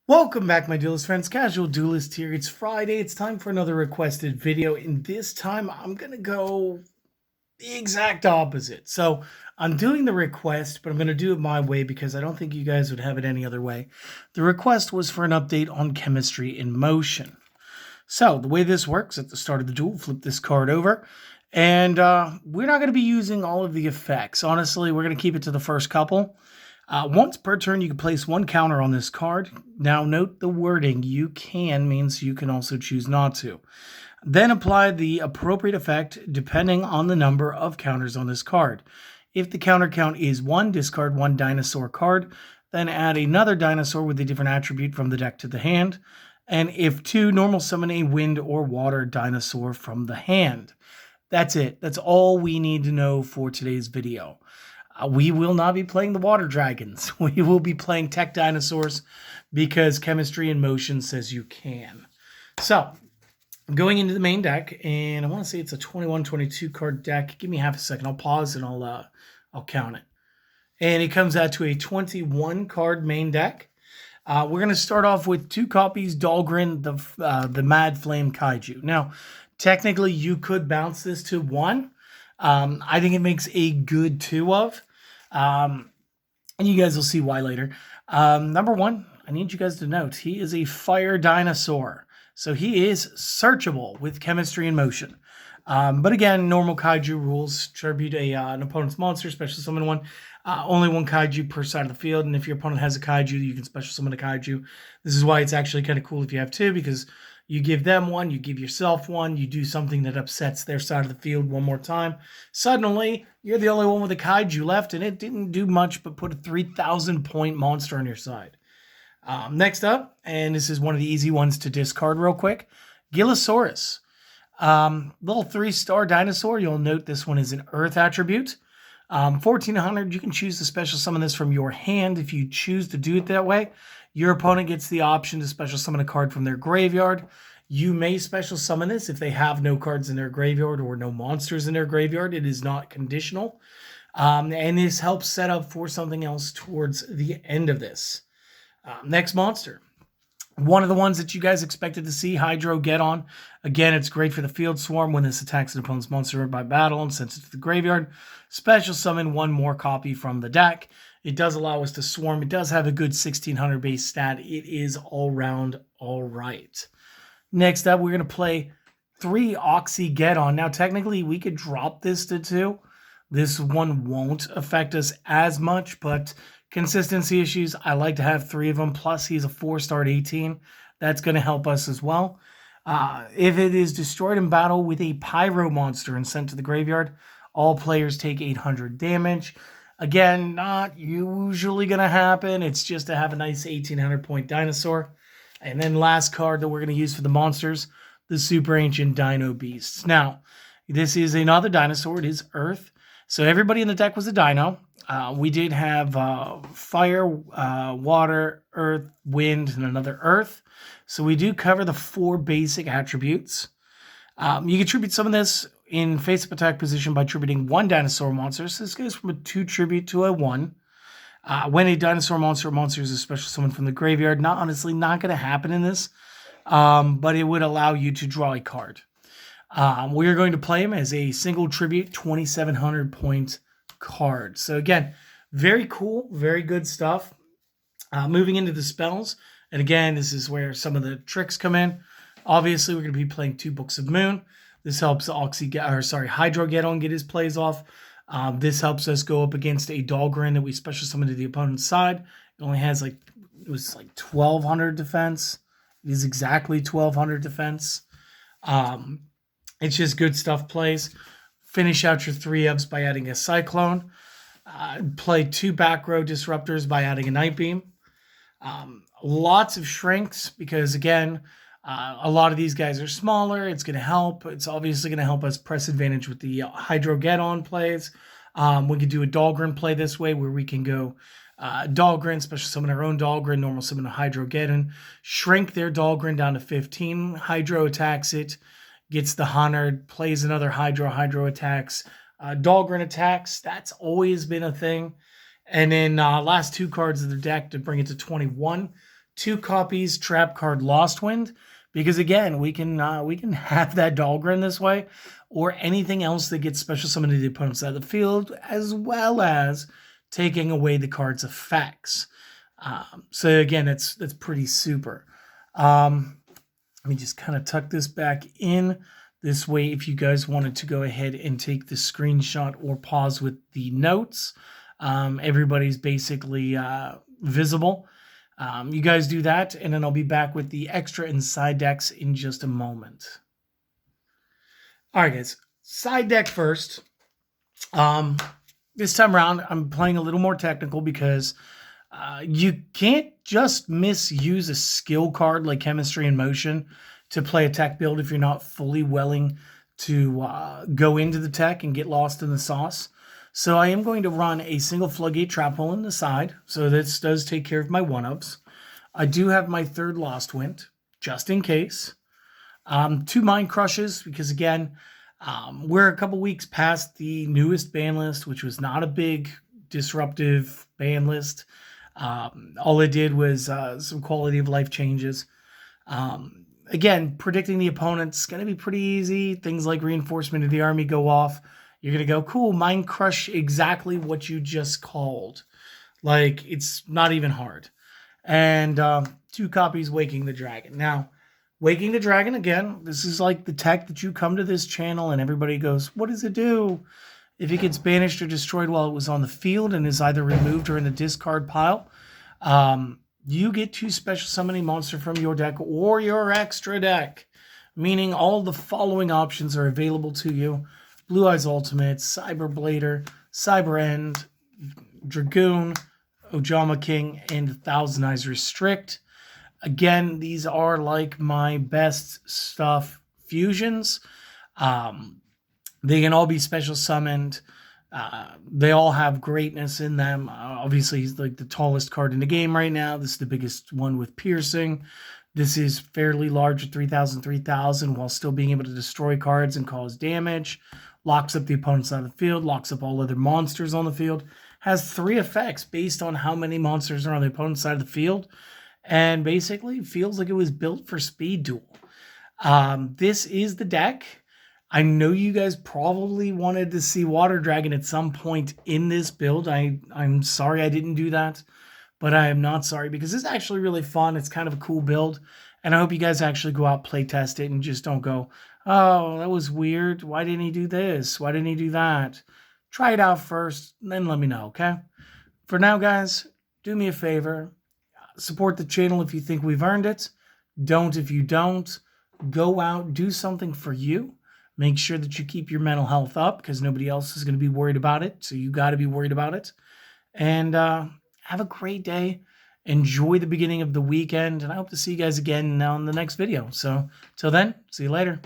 Welcome back, my Duelist friends. Casual Duelist here. It's Friday. It's time for another requested video. And this time, I'm going to go the exact opposite. So, I'm doing the request, but I'm going to do it my way because I don't think you guys would have it any other way. The request was for an update on chemistry in motion. So, the way this works, at the start of the duel, flip this card over. And we're not going to be using all of the effects. Honestly, we're going to keep it to the first couple. Once per turn, you can place one counter on this card. Now, note the wording. You can means you can also choose not to. Then apply the appropriate effect depending on the number of counters on this card. If the counter count is 1, discard one dinosaur card. Then add another dinosaur with a different attribute from the deck to the hand. And if 2, normal summon a wind or water dinosaur from the hand. That's it. That's all we need to know for today's video. We will not be playing the water dragons. We will be playing tech dinosaurs because chemistry in motion says you can. So, going into the main deck, and I want to say it's a 21-22 card deck. Give me half a second. I'll pause and I'll count it. And it comes out to a 21 card main deck. We're going to start off with 2 copies Dahlgren, the Mad Flame Kaiju. Now, technically, you could bounce this to 1. I think it makes a good 2 of. And you guys will see why later. Number 1, I need you guys to note, he is a fire dinosaur. So he is searchable with chemistry in motion. But again, normal kaiju rules. Tribute an opponent's monster, special summon one. Only one kaiju per side of the field. And if your opponent has a kaiju, you can special summon a kaiju. This is why it's actually kind of cool if you have 2, because you give them one, you give yourself one, you do something that upsets their side of the field one more time. Suddenly, you're the only one with a kaiju left, and it didn't do much but put a 3,000 point monster on your side. Next up, and this is one of the easy ones to discard real quick, Gillosaurus. Little 3-star dinosaur. You'll note this one is an Earth attribute. 1400, you can choose to special summon this from your hand if you choose to do it that way. Your opponent gets the option to special summon a card from their graveyard. You may special summon this if they have no cards in their graveyard or no monsters in their graveyard. It is not conditional. And this helps set up for something else towards the end of this. Next monster. One of the ones that you guys expected to see, Hydro Get On. Again, it's great for the field swarm when this attacks an opponent's monster by battle and sends it to the graveyard. Special summon one more copy from the deck. It does allow us to swarm. It does have a good 1600 base stat. It is all round all right. Next up, we're going to play 3 Oxy Get On. Now, technically, we could drop this to 2. This one won't affect us as much, but consistency issues, I like to have 3 of them. Plus, he's a 4-star at 18. That's going to help us as well. If it is destroyed in battle with a Pyro monster and sent to the graveyard, all players take 800 damage. Again, not usually going to happen. It's just to have a nice 1800 point dinosaur. And then last card that we're going to use for the monsters, the Super Ancient Dino Beasts. Now, this is another dinosaur. It is Earth. So everybody in the deck was a dino. We did have fire, water, earth, wind, and another earth. So we do cover the 4 basic attributes. You can tribute some of this in face-up attack position by tributing 1 dinosaur monster. So this goes from a 2 tribute to a 1. When a dinosaur monster is a special summon from the graveyard, honestly not going to happen in this, but it would allow you to draw a card. We are going to play him as a single tribute 2,700 point card. So again, very cool, very good stuff. Moving into the spells, and again, this is where some of the tricks come in. Obviously, we're going to be playing 2 Books of Moon. This helps Hydro Get On get his plays off. This helps us go up against a Dahlgren that we special summon to the opponent's side. It only has it was 1,200 defense. It is exactly 1,200 defense. It's just good stuff plays. Finish out your 3-ups by adding a Cyclone. Play 2 back row disruptors by adding a Night Beam. Lots of shrinks because, again, a lot of these guys are smaller. It's going to help. It's obviously going to help us press advantage with the Hydro Get On plays. We could do a Dahlgren play this way where we can go Dahlgren, special summon our own Dahlgren, normal summon a Hydro Get On, shrink their Dahlgren down to 15. Hydro attacks it, gets the 100, plays another Hydro attacks. Dahlgren attacks, that's always been a thing. And then last 2 cards of the deck to bring it to 21. 2 copies trap card Lost Wind, because again, we can have that Dahlgren this way, or anything else that gets special summoned to the opponent's side of the field, as well as taking away the card's effects. So again, that's pretty super. Let me just kind of tuck this back in. This way, if you guys wanted to go ahead and take the screenshot or pause with the notes, everybody's basically visible. You guys do that, and then I'll be back with the extra and side decks in just a moment. All right, guys. Side deck first. This time around, I'm playing a little more technical because you can't just misuse a skill card like Chemistry in Motion to play a tech build if you're not fully willing to go into the tech and get lost in the sauce. So I am going to run a single Floodgate Trap Hole in the side, so this does take care of my 1-ups. I do have my 3rd Lost Wind, just in case. 2 Mind Crushes, because again, we're a couple weeks past the newest ban list, which was not a big disruptive ban list. All it did was some quality of life changes. Again, predicting the opponent's going to be pretty easy. Things like Reinforcement of the Army go off. You're going to go, cool, Mind Crush exactly what you just called. Like, it's not even hard. And 2 copies Waking the Dragon. Now, Waking the Dragon, again, this is like the tech that you come to this channel and everybody goes, what does it do? If it gets banished or destroyed while it was on the field and is either removed or in the discard pile, you get to special summon a monster from your deck or your extra deck, meaning all the following options are available to you. Blue Eyes Ultimate, Cyber Blader, Cyber End, Dragoon, Ojama King, and Thousand Eyes Restrict. Again, these are like my best stuff fusions. They can all be special summoned. They all have greatness in them. Obviously, he's like the tallest card in the game right now. This is the biggest one with piercing. This is fairly large at 3,000, 3,000, while still being able to destroy cards and cause damage. Locks up the opponent's side of the field. Locks up all other monsters on the field. Has 3 effects based on how many monsters are on the opponent's side of the field. And basically feels like it was built for speed duel. This is the deck. I know you guys probably wanted to see Water Dragon at some point in this build. I'm sorry I didn't do that, but I am not sorry because it's actually really fun. It's kind of a cool build, and I hope you guys actually go out, play test it, and just don't go, oh, that was weird. Why didn't he do this? Why didn't he do that? Try it out first, then let me know, okay? For now, guys, do me a favor. Support the channel if you think we've earned it. Don't if you don't. Go out, do something for you. Make sure that you keep your mental health up because nobody else is going to be worried about it. So you got to be worried about it. And have a great day. Enjoy the beginning of the weekend. And I hope to see you guys again on the next video. So till then, see you later.